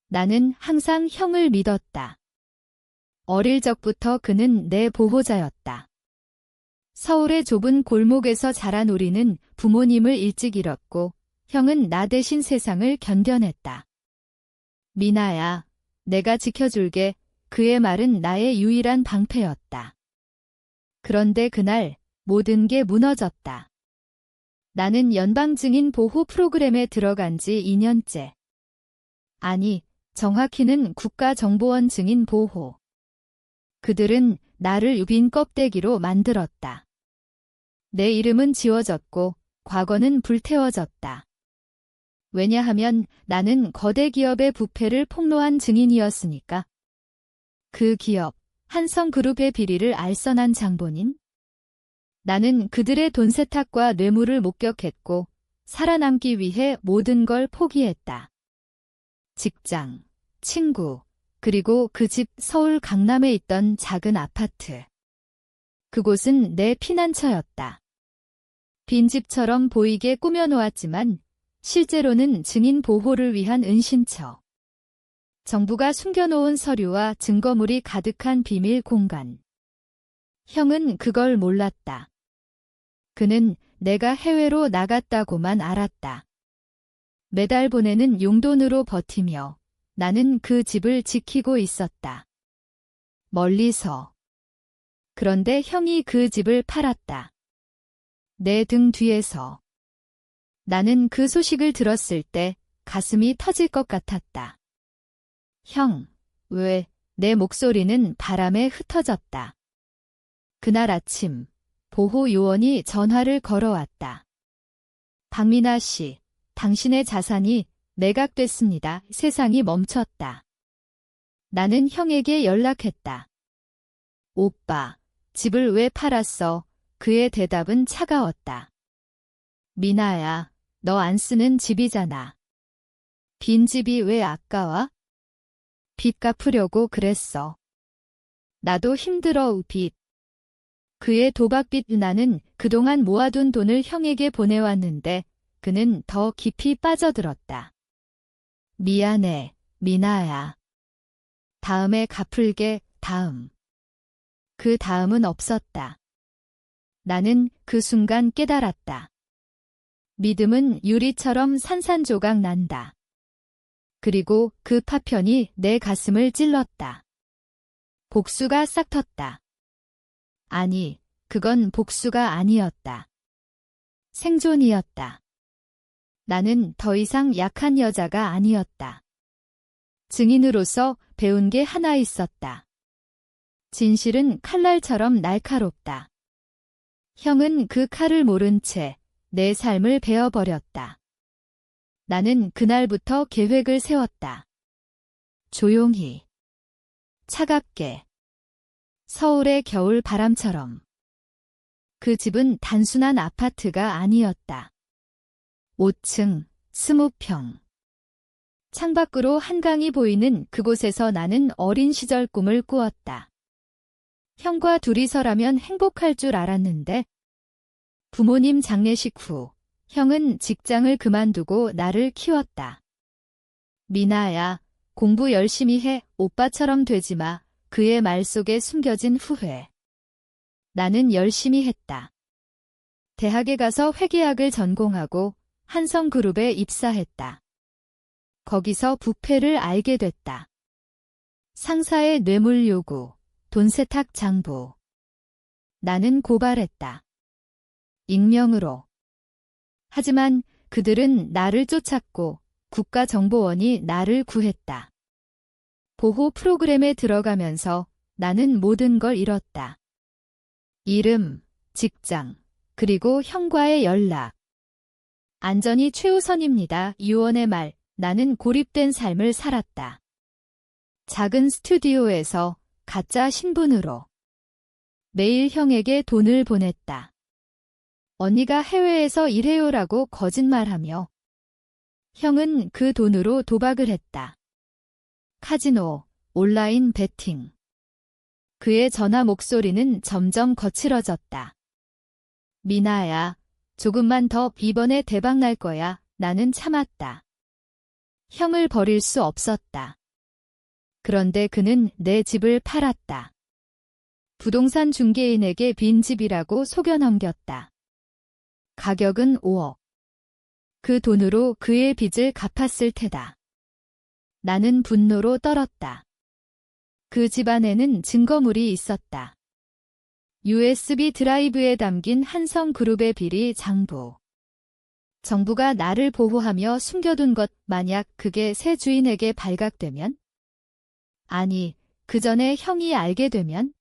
나는 항상 형을 믿었다. 어릴 적부터 그는 내 보호자였다. 서울의 좁은 골목에서 자란 우리는 부모님을 일찍 잃었고 형은 나 대신 세상을 견뎌냈다. 미나야, 내가 지켜줄게. 그의 말은 나의 유일한 방패였다. 그런데 그날 모든 게 무너졌다. 나는 연방증인 보호 프로그램에 들어간 지 2년째. 아니, 정확히는 국가정보원 증인 보호. 그들은 나를 빈 껍데기로 만들었다. 내 이름은 지워졌고 과거는 불태워졌다. 왜냐하면 나는 거대 기업의 부패를 폭로한 증인이었으니까. 그 기업, 한성그룹의 비리를 알선한 장본인? 나는 그들의 돈 세탁과 뇌물을 목격했고 살아남기 위해 모든 걸 포기했다. 직장, 친구, 그리고 그 집 서울 강남에 있던 작은 아파트. 그곳은 내 피난처였다. 빈집처럼 보이게 꾸며놓았지만 실제로는 증인 보호를 위한 은신처. 정부가 숨겨놓은 서류와 증거물이 가득한 비밀 공간. 형은 그걸 몰랐다. 그는 내가 해외로 나갔다고만 알았다. 매달 보내는 용돈으로 버티며 나는 그 집을 지키고 있었다. 멀리서. 그런데 형이 그 집을 팔았다. 내 등 뒤에서. 나는 그 소식을 들었을 때 가슴이 터질 것 같았다. 형, 왜? 내 목소리는 바람에 흩어졌다. 그날 아침, 보호 요원이 전화를 걸어왔다. 박미나 씨, 당신의 자산이 매각됐습니다. 세상이 멈췄다. 나는 형에게 연락했다. 오빠, 집을 왜 팔았어? 그의 대답은 차가웠다. 미나야, 너 안 쓰는 집이잖아. 빈 집이 왜 아까워? 빚 갚으려고 그랬어. 나도 힘들어, 빚. 그의 도박빚. 나는 그동안 모아둔 돈을 형에게 보내왔는데 그는 더 깊이 빠져들었다. 미안해, 미나야. 다음에 갚을게, 다음. 그 다음은 없었다. 나는 그 순간 깨달았다. 믿음은 유리처럼 산산조각 난다. 그리고 그 파편이 내 가슴을 찔렀다. 복수가 싹 텄다. 아니, 그건 복수가 아니었다. 생존이었다. 나는 더 이상 약한 여자가 아니었다. 증인으로서 배운 게 하나 있었다. 진실은 칼날처럼 날카롭다. 형은 그 칼을 모른 채 내 삶을 베어버렸다. 나는 그날부터 계획을 세웠다. 조용히. 차갑게. 서울의 겨울 바람처럼. 그 집은 단순한 아파트가 아니었다. 5층, 20평. 창밖으로 한강이 보이는 그곳에서 나는 어린 시절 꿈을 꾸었다. 형과 둘이서라면 행복할 줄 알았는데 부모님 장례식 후 형은 직장을 그만두고 나를 키웠다. 미나야, 공부 열심히 해. 오빠처럼 되지 마. 그의 말 속에 숨겨진 후회. 나는 열심히 했다. 대학에 가서 회계학을 전공하고 한성그룹에 입사했다. 거기서 부패를 알게 됐다. 상사의 뇌물 요구, 돈 세탁 장부. 나는 고발했다. 익명으로. 하지만 그들은 나를 쫓았고 국가정보원이 나를 구했다. 보호 프로그램에 들어가면서 나는 모든 걸 잃었다. 이름, 직장, 그리고 형과의 연락. 안전이 최우선입니다. 요원의 말. 나는 고립된 삶을 살았다. 작은 스튜디오에서 가짜 신분으로. 매일 형에게 돈을 보냈다. 언니가 해외에서 일해요라고 거짓말하며. 형은 그 돈으로 도박을 했다. 카지노, 온라인 베팅. 그의 전화 목소리는 점점 거칠어졌다. 미나야, 조금만 더 이번에 대박 날 거야. 나는 참았다. 형을 버릴 수 없었다. 그런데 그는 내 집을 팔았다. 부동산 중개인에게 빈 집이라고 속여 넘겼다. 가격은 5억. 그 돈으로 그의 빚을 갚았을 테다. 나는 분노로 떨었다. 그 집안에는 증거물이 있었다. USB 드라이브에 담긴 한성그룹의 비리 장부. 정부가 나를 보호하며 숨겨둔 것, 만약 그게 새 주인에게 발각되면? 아니, 그 전에 형이 알게 되면?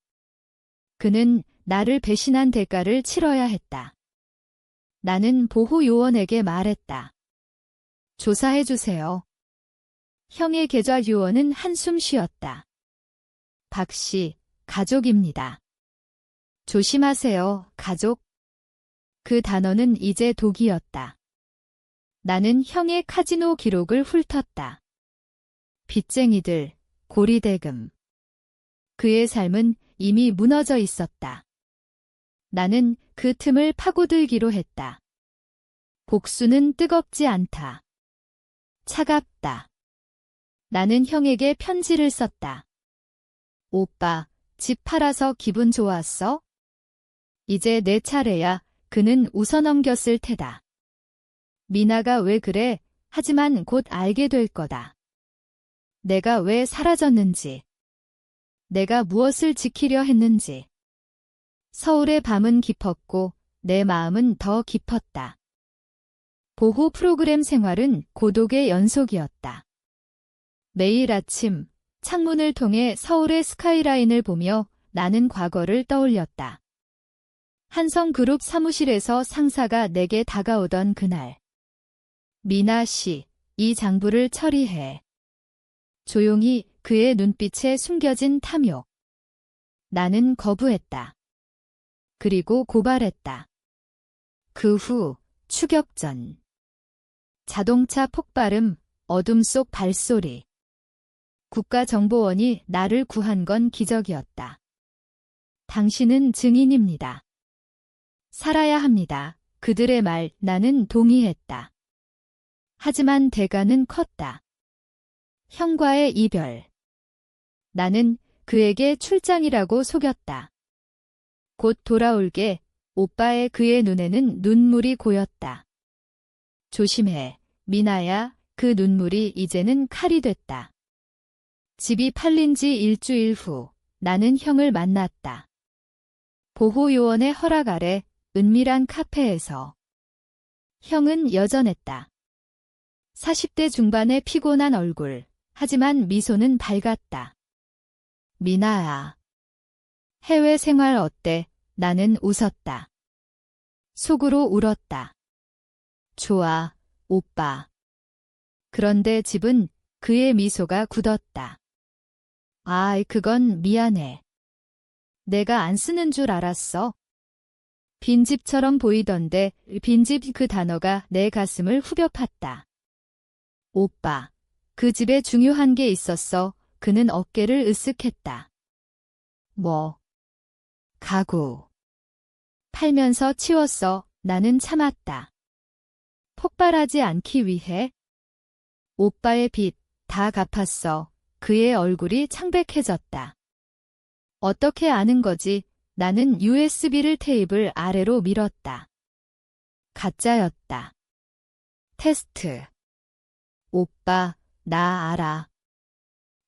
그는 나를 배신한 대가를 치러야 했다. 나는 보호요원에게 말했다. 조사해주세요. 형의 계좌 요원은 한숨 쉬었다. 박 씨, 가족입니다. 조심하세요, 가족. 그 단어는 이제 독이었다. 나는 형의 카지노 기록을 훑었다. 빚쟁이들, 고리대금. 그의 삶은 이미 무너져 있었다. 나는 그 틈을 파고들기로 했다. 복수는 뜨겁지 않다. 차갑다. 나는 형에게 편지를 썼다. 오빠, 집 팔아서 기분 좋았어? 이제 내 차례야. 그는 웃어넘겼을 테다. 미나가 왜 그래? 하지만 곧 알게 될 거다. 내가 왜 사라졌는지. 내가 무엇을 지키려 했는지. 서울의 밤은 깊었고 내 마음은 더 깊었다. 보호 프로그램 생활은 고독의 연속이었다. 매일 아침 창문을 통해 서울의 스카이라인을 보며 나는 과거를 떠올렸다. 한성그룹 사무실에서 상사가 내게 다가오던 그날. 미나 씨, 이 장부를 처리해. 조용히 그의 눈빛에 숨겨진 탐욕. 나는 거부했다. 그리고 고발했다. 그 후 추격전. 자동차 폭발음, 어둠 속 발소리. 국가정보원이 나를 구한 건 기적이었다. 당신은 증인입니다. 살아야 합니다. 그들의 말 나는 동의했다. 하지만 대가는 컸다. 형과의 이별. 나는 그에게 출장이라고 속였다. 곧 돌아올게. 오빠의 그의 눈에는 눈물이 고였다. 조심해, 미나야. 그 눈물이 이제는 칼이 됐다. 집이 팔린 지 일주일 후 나는 형을 만났다. 보호요원의 허락 아래 은밀한 카페에서. 형은 여전했다. 40대 중반의 피곤한 얼굴, 하지만 미소는 밝았다. 미나야. 해외 생활 어때? 나는 웃었다. 속으로 울었다. 좋아, 오빠. 그런데 집은 그의 미소가 굳었다. 그건 미안해. 내가 안 쓰는 줄 알았어. 빈집처럼 보이던데 빈집 그 단어가 내 가슴을 후벼 팠다. 오빠, 그 집에 중요한 게 있었어. 그는 어깨를 으쓱했다. 뭐? 가구. 팔면서 치웠어. 나는 참았다. 폭발하지 않기 위해. 오빠의 빚 다 갚았어. 그의 얼굴이 창백해졌다. 어떻게 아는 거지? 나는 USB를 테이블 아래로 밀었다. 가짜였다. 테스트. 오빠, 나 알아.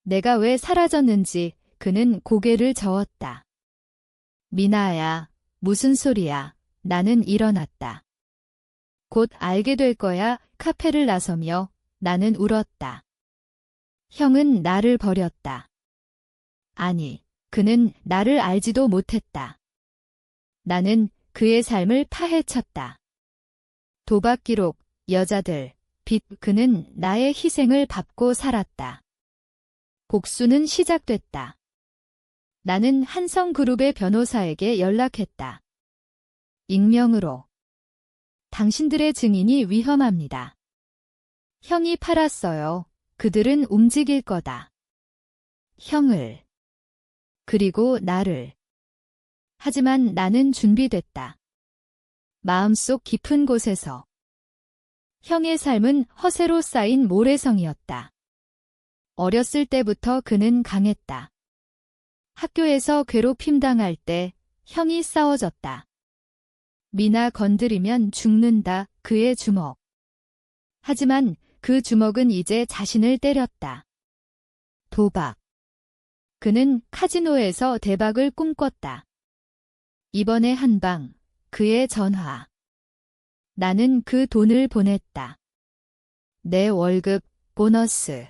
내가 왜 사라졌는지. 그는 고개를 저었다. 미나야, 무슨 소리야. 나는 일어났다. 곧 알게 될 거야. 카페를 나서며 나는 울었다. 형은 나를 버렸다. 아니, 그는 나를 알지도 못했다. 나는 그의 삶을 파헤쳤다. 도박 기록, 여자들, 빚, 그는 나의 희생을 밟고 살았다. 복수는 시작됐다. 나는 한성그룹의 변호사에게 연락했다. 익명으로. 당신들의 증인이 위험합니다. 형이 팔았어요. 그들은 움직일 거다. 형을. 그리고 나를. 하지만 나는 준비됐다. 마음속 깊은 곳에서. 형의 삶은 허세로 쌓인 모래성이었다. 어렸을 때부터 그는 강했다. 학교에서 괴롭힘 당할 때 형이 싸워줬다. 미나 건드리면 죽는다, 그의 주먹. 하지만 그 주먹은 이제 자신을 때렸다. 도박. 그는 카지노에서 대박을 꿈꿨다. 이번에 한 방, 그의 전화. 나는 그 돈을 보냈다. 내 월급, 보너스.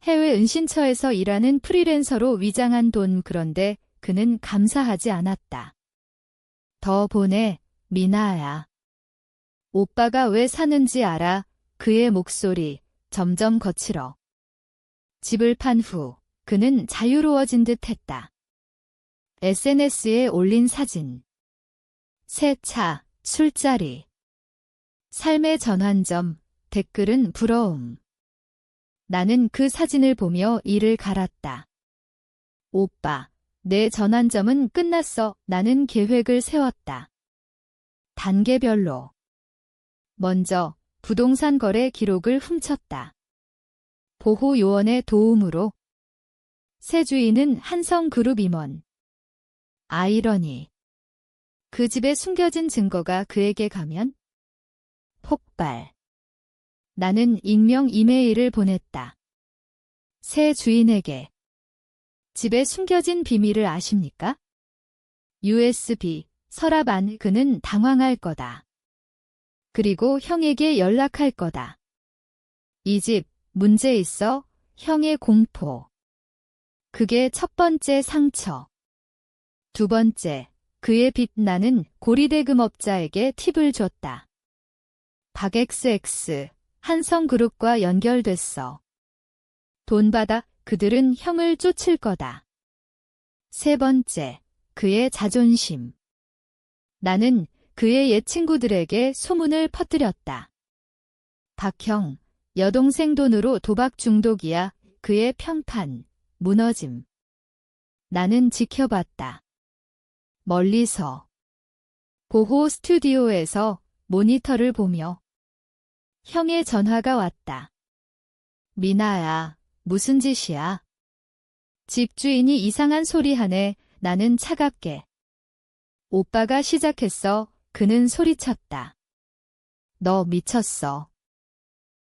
해외 은신처에서 일하는 프리랜서로 위장한 돈. 그런데 그는 감사하지 않았다. 더 보내, 미나야. 오빠가 왜 사는지 알아? 그의 목소리 점점 거칠어. 집을 판 후 그는 자유로워진 듯 했다. SNS에 올린 사진. 새 차, 술자리. 삶의 전환점, 댓글은 부러움. 나는 그 사진을 보며 이를 갈았다. 오빠, 내 전환점은 끝났어. 나는 계획을 세웠다. 단계별로. 먼저 부동산 거래 기록을 훔쳤다. 보호 요원의 도움으로. 새 주인은 한성그룹 임원. 아이러니. 그 집에 숨겨진 증거가 그에게 가면? 폭발. 나는 익명 이메일을 보냈다. 새 주인에게. 집에 숨겨진 비밀을 아십니까? USB, 서랍 안. 그는 당황할 거다. 그리고 형에게 연락할 거다. 이 집, 문제 있어? 형의 공포. 그게 첫 번째 상처. 두 번째, 그의 빚. 나는 고리대금업자에게 팁을 줬다. 박XX, 한성그룹과 연결됐어. 돈 받아. 그들은 형을 쫓을 거다. 세 번째, 그의 자존심. 나는 그의 옛 친구들에게 소문을 퍼뜨렸다. 박형, 여동생 돈으로 도박 중독이야. 그의 평판, 무너짐. 나는 지켜봤다. 멀리서. 보호 스튜디오에서 모니터를 보며. 형의 전화가 왔다. 미나야, 무슨 짓이야? 집주인이 이상한 소리 하네. 나는 차갑게. 오빠가 시작했어. 그는 소리쳤다. 너 미쳤어.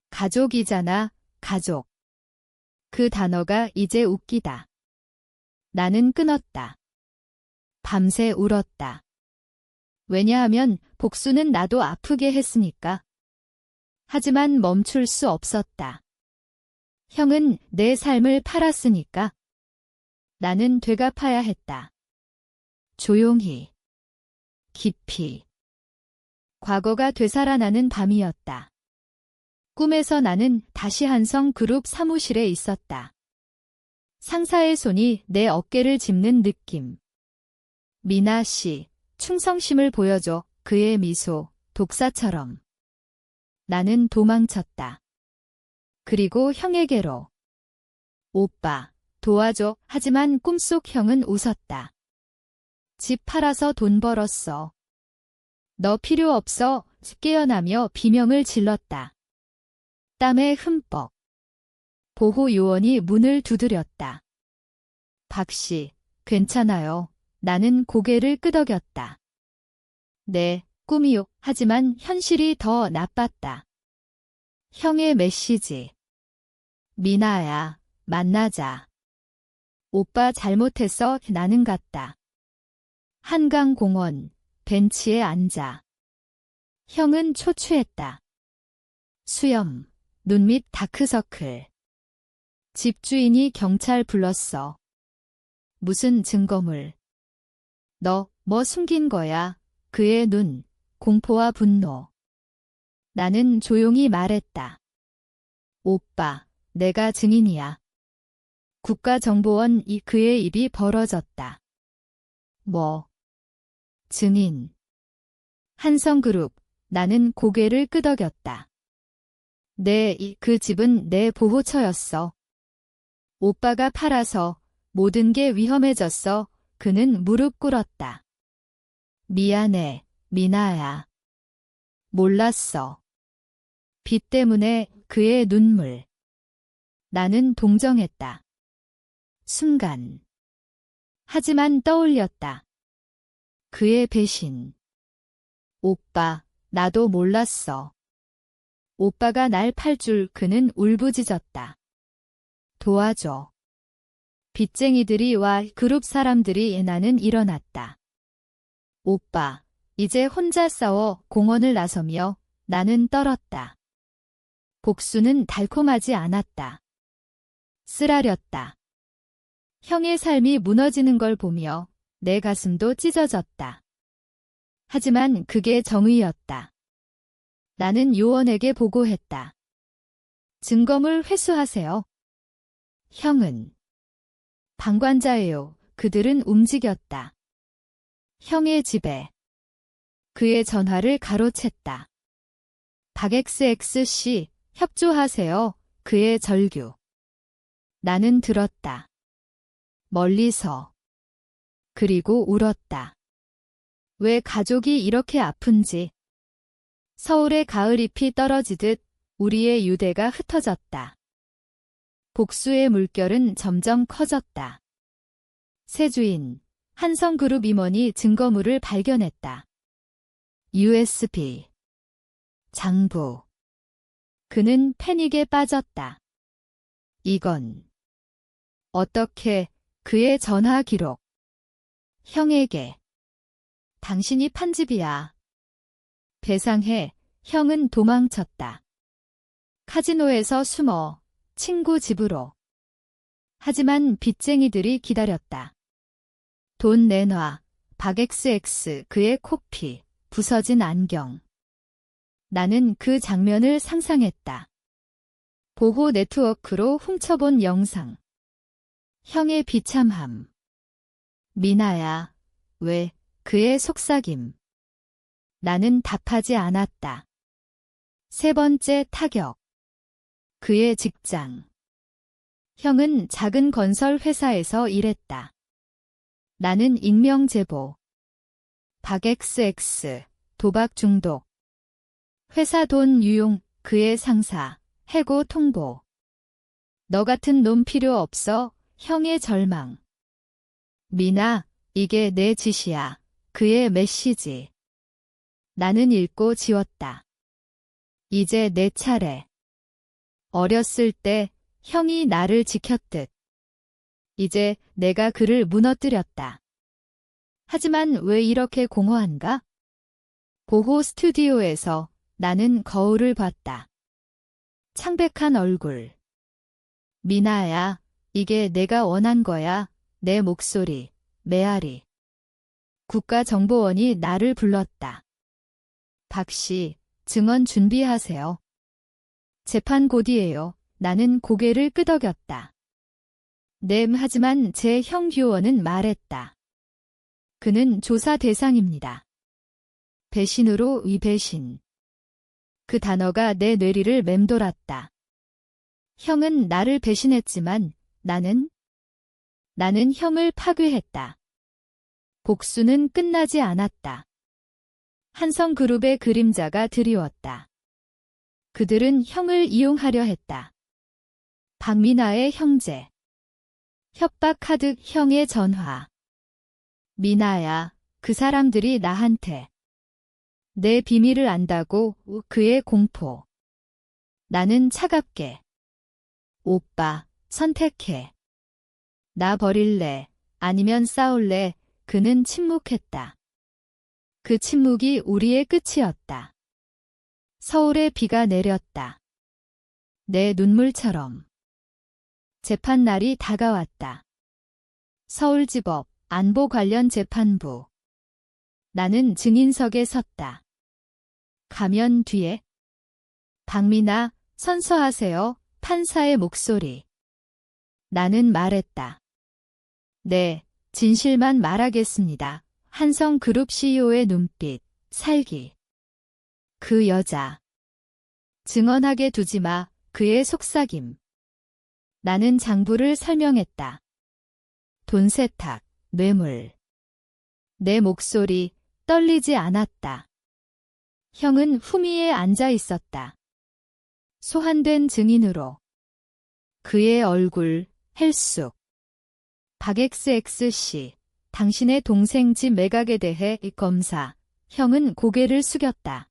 가족이잖아, 가족. 그 단어가 이제 웃기다. 나는 끊었다. 밤새 울었다. 왜냐하면 복수는 나도 아프게 했으니까. 하지만 멈출 수 없었다. 형은 내 삶을 팔았으니까. 나는 되갚아야 했다. 조용히. 깊이. 과거가 되살아나는 밤이었다. 꿈에서 나는 다시 한성그룹 사무실에 있었다. 상사의 손이 내 어깨를 짚는 느낌. 미나 씨, 충성심을 보여줘. 그의 미소, 독사처럼. 나는 도망쳤다. 그리고 형에게로. 오빠, 도와줘. 하지만 꿈속 형은 웃었다. 집 팔아서 돈 벌었어. 너 필요 없어. 깨어나며 비명을 질렀다. 땀에 흠뻑. 보호 요원이 문을 두드렸다. 박씨, 괜찮아요. 나는 고개를 끄덕였다. 네, 꿈이요. 하지만 현실이 더 나빴다. 형의 메시지. 미나야, 만나자. 오빠 잘못했어. 나는 갔다. 한강공원, 벤치에 앉아. 형은 초췌했다. 수염, 눈 밑 다크서클. 집주인이 경찰 불렀어. 무슨 증거물? 너 뭐 숨긴 거야? 그의 눈, 공포와 분노. 나는 조용히 말했다. 오빠, 내가 증인이야. 국가정보원. 그의 입이 벌어졌다. 뭐? 증인. 한성그룹. 나는 고개를 끄덕였다. 그 집은 내 보호처였어. 오빠가 팔아서 모든 게 위험해졌어. 그는 무릎 꿇었다. 미안해, 미나야. 몰랐어. 빚 때문에 그의 눈물. 나는 동정했다. 순간. 하지만 떠올렸다. 그의 배신. 오빠, 나도 몰랐어. 오빠가 날 팔 줄 그는 울부짖었다. 도와줘. 빚쟁이들이 와 그룹 사람들이 나는 일어났다. 오빠, 이제 혼자 싸워 공언을 나서며 나는 떨었다. 복수는 달콤하지 않았다. 쓰라렸다. 형의 삶이 무너지는 걸 보며 내 가슴도 찢어졌다. 하지만 그게 정의였다. 나는 요원에게 보고했다. 증거물 회수하세요. 형은 방관자예요. 그들은 움직였다. 형의 집에 그의 전화를 가로챘다. 박XX씨, 협조하세요. 그의 절규. 나는 들었다. 멀리서. 그리고 울었다. 왜 가족이 이렇게 아픈지. 서울의 가을잎이 떨어지듯 우리의 유대가 흩어졌다. 복수의 물결은 점점 커졌다. 새 주인, 한성그룹 임원이 증거물을 발견했다. USB. 장부. 그는 패닉에 빠졌다. 이건 어떻게 그의 전화 기록. 형에게. 당신이 판집이야. 배상해. 형은 도망쳤다. 카지노에서 숨어 친구 집으로. 하지만 빚쟁이들이 기다렸다. 돈 내놔. 박XX 그의 코피, 부서진 안경. 나는 그 장면을 상상했다. 보호 네트워크로 훔쳐본 영상. 형의 비참함. 미나야, 왜, 그의 속삭임. 나는 답하지 않았다. 세 번째 타격. 그의 직장. 형은 작은 건설 회사에서 일했다. 나는 익명 제보. 박XX, 도박 중독. 회사 돈 유용, 그의 상사, 해고 통보. 너 같은 놈 필요 없어, 형의 절망. 미나, 이게 내 짓이야. 그의 메시지. 나는 읽고 지웠다. 이제 내 차례. 어렸을 때 형이 나를 지켰듯. 이제 내가 그를 무너뜨렸다. 하지만 왜 이렇게 공허한가? 보호 스튜디오에서 나는 거울을 봤다. 창백한 얼굴. 미나야, 이게 내가 원한 거야. 내 목소리, 메아리. 국가정보원이 나를 불렀다. 박씨, 증언 준비하세요. 재판 곧이에요. 나는 고개를 끄덕였다. 하지만 제 형 규원은 말했다. 그는 조사 대상입니다. 배신으로 위배신. 그 단어가 내 뇌리를 맴돌았다. 형은 나를 배신했지만 나는 형을 파괴했다. 복수는 끝나지 않았다. 한성그룹의 그림자가 드리웠다. 그들은 형을 이용하려 했다. 박미나의 형제. 협박 카드 형의 전화. 미나야, 그 사람들이 나한테. 내 비밀을 안다고 그의 공포. 나는 차갑게. 오빠, 선택해. 나 버릴래, 아니면 싸울래. 그는 침묵했다. 그 침묵이 우리의 끝이었다. 서울에 비가 내렸다. 내 눈물처럼. 재판날이 다가왔다. 서울지법 안보 관련 재판부. 나는 증인석에 섰다. 가면 뒤에. 박미나, 선서하세요. 판사의 목소리. 나는 말했다. 네, 진실만 말하겠습니다. 한성그룹 CEO의 눈빛, 살기. 그 여자. 증언하게 두지 마. 그의 속삭임. 나는 장부를 설명했다. 돈 세탁, 뇌물. 내 목소리 떨리지 않았다. 형은 후미에 앉아 있었다. 소환된 증인으로. 그의 얼굴, 헬쑥. 박XX씨, 당신의 동생 집 매각에 대해 검사. 형은 고개를 숙였다.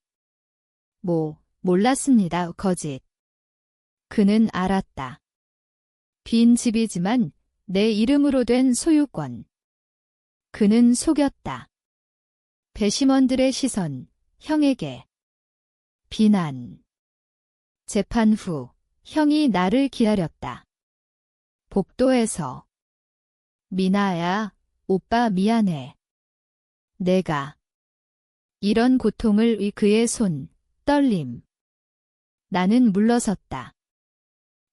몰랐습니다. 거짓. 그는 알았다. 빈 집이지만 내 이름으로 된 소유권. 그는 속였다. 배심원들의 시선, 형에게. 비난. 재판 후, 형이 나를 기다렸다. 복도에서. 미나야, 오빠 미안해. 내가. 이런 고통을 그의 손, 떨림. 나는 물러섰다.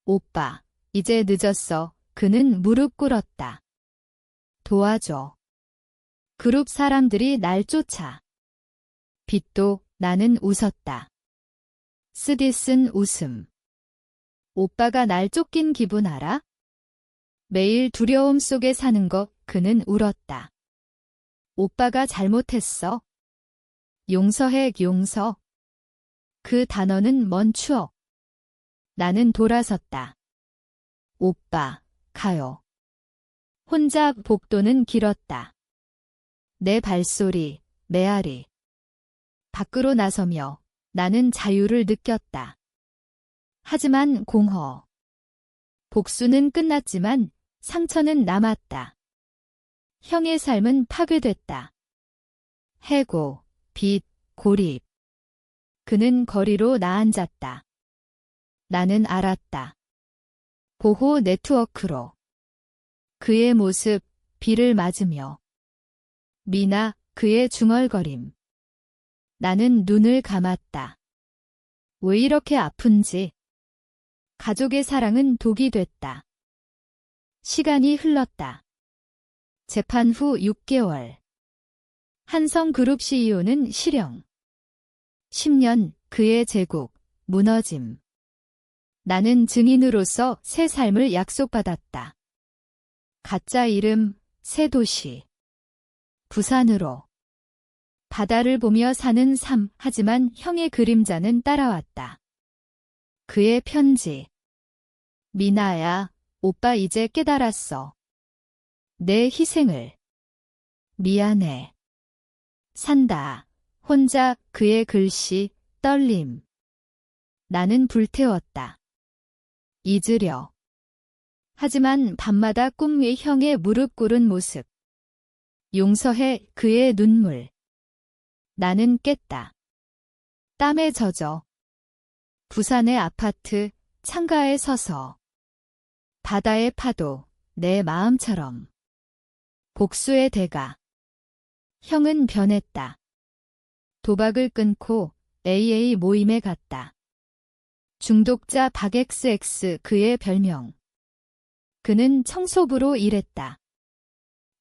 오빠, 이제 늦었어. 그는 무릎 꿇었다. 도와줘. 그룹 사람들이 날 쫓아. 빛도 나는 웃었다. 쓰디쓴 웃음. 오빠가 날 쫓긴 기분 알아? 매일 두려움 속에 사는 것. 그는 울었다. 오빠가 잘못했어. 용서해, 용서. 그 단어는 먼 추억. 나는 돌아섰다. 오빠, 가요. 혼자 복도는 길었다. 내 발소리, 메아리. 밖으로 나서며 나는 자유를 느꼈다. 하지만 공허. 복수는 끝났지만 상처는 남았다. 형의 삶은 파괴됐다. 해고, 빚, 고립. 그는 거리로 나앉았다. 나는 알았다. 보호 네트워크로. 그의 모습, 비를 맞으며. 미나, 그의 중얼거림. 나는 눈을 감았다. 왜 이렇게 아픈지. 가족의 사랑은 독이 됐다. 시간이 흘렀다. 재판 후 6개월. 한성그룹 CEO는 실형. 10년, 그의 제국, 무너짐. 나는 증인으로서 새 삶을 약속받았다. 가짜 이름, 새 도시. 부산으로. 바다를 보며 사는 삶. 하지만 형의 그림자는 따라왔다. 그의 편지. 미나야, 오빠 이제 깨달았어. 내 희생을. 미안해. 산다. 혼자. 그의 글씨, 떨림. 나는 불태웠다. 잊으려. 하지만 밤마다 꿈 위 형의 무릎 꿇은 모습. 용서해. 그의 눈물. 나는 깼다. 땀에 젖어. 부산의 아파트, 창가에 서서. 바다의 파도, 내 마음처럼. 복수의 대가. 형은 변했다. 도박을 끊고 AA 모임에 갔다. 중독자 박XX 그의 별명. 그는 청소부로 일했다.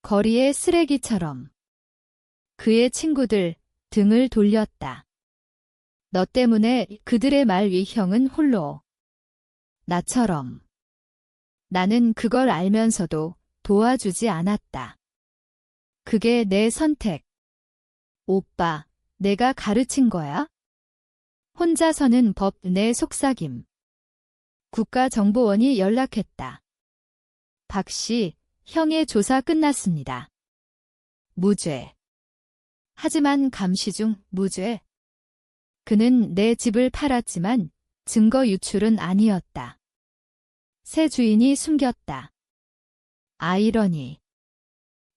거리의 쓰레기처럼. 그의 친구들 등을 돌렸다. 너 때문에 그들의 말 위 형은 홀로. 나처럼. 나는 그걸 알면서도 도와주지 않았다. 그게 내 선택. 오빠, 내가 가르친 거야? 혼자서는 법 내 속삭임. 국가정보원이 연락했다. 박 씨, 형의 조사 끝났습니다. 무죄. 하지만 감시 중 무죄. 그는 내 집을 팔았지만 증거 유출은 아니었다. 새 주인이 숨겼다. 아이러니.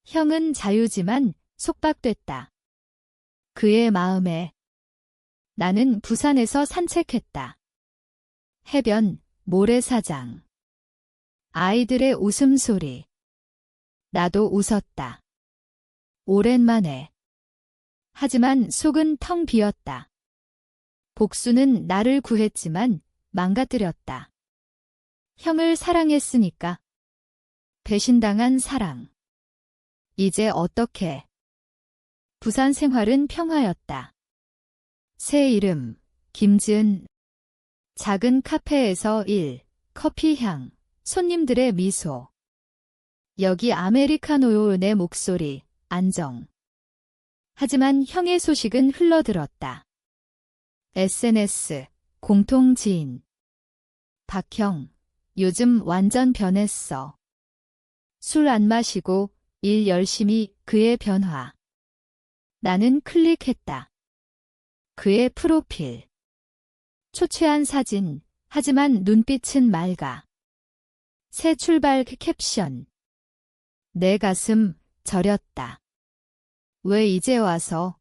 형은 자유지만 속박됐다. 그의 마음에. 나는 부산에서 산책했다. 해변, 모래사장. 아이들의 웃음소리. 나도 웃었다. 오랜만에. 하지만 속은 텅 비었다. 복수는 나를 구했지만 망가뜨렸다. 형을 사랑했으니까. 배신당한 사랑. 이제 어떻게? 부산 생활은 평화였다. 새 이름, 김지은. 작은 카페에서 일, 커피향, 손님들의 미소. 여기 아메리카노요. 내 목소리, 안정. 하지만 형의 소식은 흘러들었다. SNS, 공통 지인. 박형, 요즘 완전 변했어. 술 안 마시고 일 열심히. 그의 변화. 나는 클릭했다. 그의 프로필. 초췌한 사진, 하지만 눈빛은 맑아. 새 출발 캡션. 내 가슴 저렸다. 왜 이제 와서?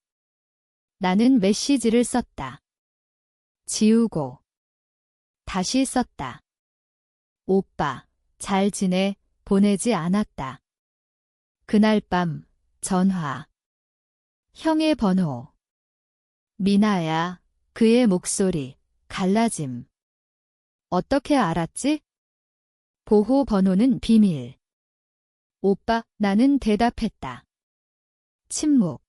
나는 메시지를 썼다. 지우고 다시 썼다. 오빠, 잘 지내? 보내지 않았다. 그날 밤 전화. 형의 번호. 미나야. 그의 목소리 갈라짐. 어떻게 알았지? 보호 번호는 비밀. 오빠, 나는 대답했다. 침묵.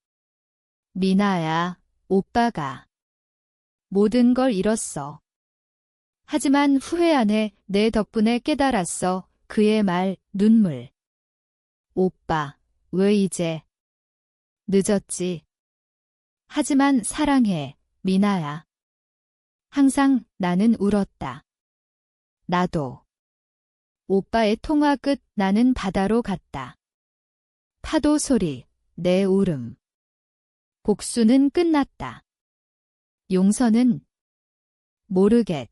미나야, 오빠가 모든 걸 잃었어. 하지만 후회 안 해. 내 덕분에 깨달았어. 그의 말, 눈물. 오빠, 왜 이제? 늦었지. 하지만 사랑해, 미나야. 항상 나는 울었다. 나도. 오빠의 통화 끝. 나는 바다로 갔다. 파도 소리, 내 울음. 복수는 끝났다. 용서는 모르겠.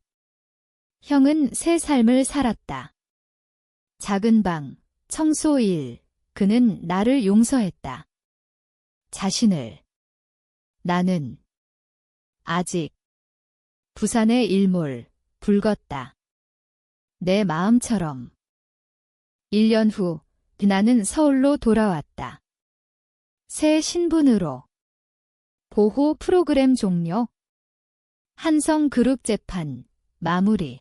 형은 새 삶을 살았다. 작은 방, 청소 일. 그는 나를 용서했다. 자신을. 나는 아직 부산의 일몰, 붉었다. 내 마음처럼. 1년 후 나는 서울로 돌아왔다. 새 신분으로. 보호 프로그램 종료. 한성그룹 재판 마무리.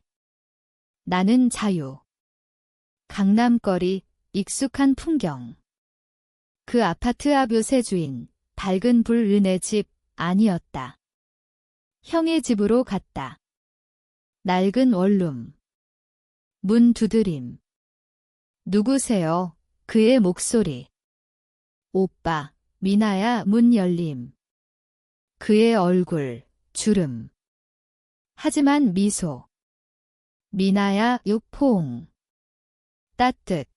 나는 자유. 강남거리, 익숙한 풍경. 그 아파트 앞 요새 주인, 밝은 불 은혜 집 아니었다. 형의 집으로 갔다. 낡은 원룸. 문 두드림. 누구세요? 그의 목소리. 오빠, 미나야. 문 열림. 그의 얼굴, 주름. 하지만 미소. 미나야. 육포옹. 따뜻.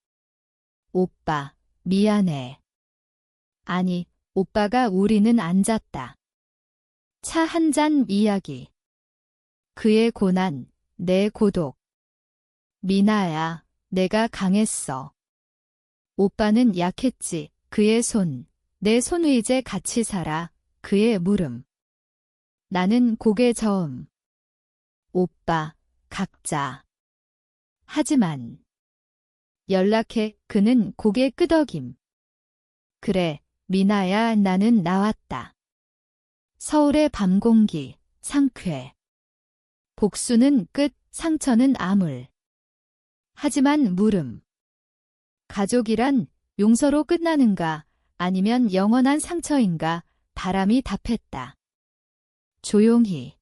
오빠, 미안해. 아니, 오빠가. 우리는 앉았다. 차 한 잔 이야기. 그의 고난, 내 고독. 미나야, 내가 강했어. 오빠는 약했지. 그의 손, 내 손 이제 같이 살아. 그의 물음. 나는 고개 저음. 오빠, 각자. 하지만 연락해. 그는 고개 끄덕임. 그래, 미나야. 나는 나왔다. 서울의 밤 공기, 상쾌. 복수는 끝, 상처는 아물. 하지만 물음. 가족이란 용서로 끝나는가, 아니면 영원한 상처인가? 바람이 답했다. 조용히.